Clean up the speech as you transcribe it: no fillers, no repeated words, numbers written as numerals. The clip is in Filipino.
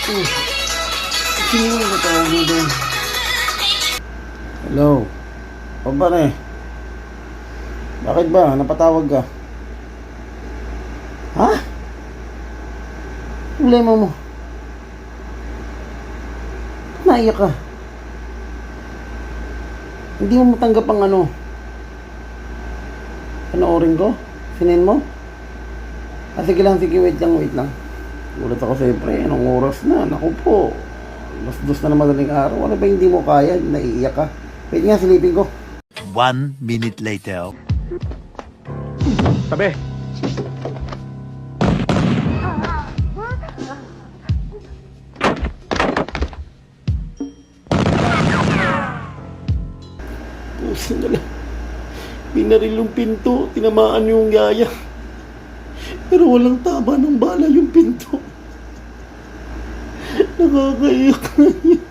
Sino mo tawag mo doon? Hello? O ba na eh? Bakit ba? Napatawag ka? Ha? Problema mo? Naiyak ka? Hindi mo matanggap ang ano? Panoorin ko? Sinin mo? Sige lang, sige, wait lang. Ulat ako sa'yo, pre. Anong oras na? Naku po. Mas dos na madaling araw. Ano ba hindi mo kaya? Naiiyak ka? Wait nga, silipin ko. 1 minute later. Tabi! Puso na lang. Binaril yung pinto. Tinamaan yung yaya. Pero walang tama ng bala yung pinto. Nakakaiyak na yun.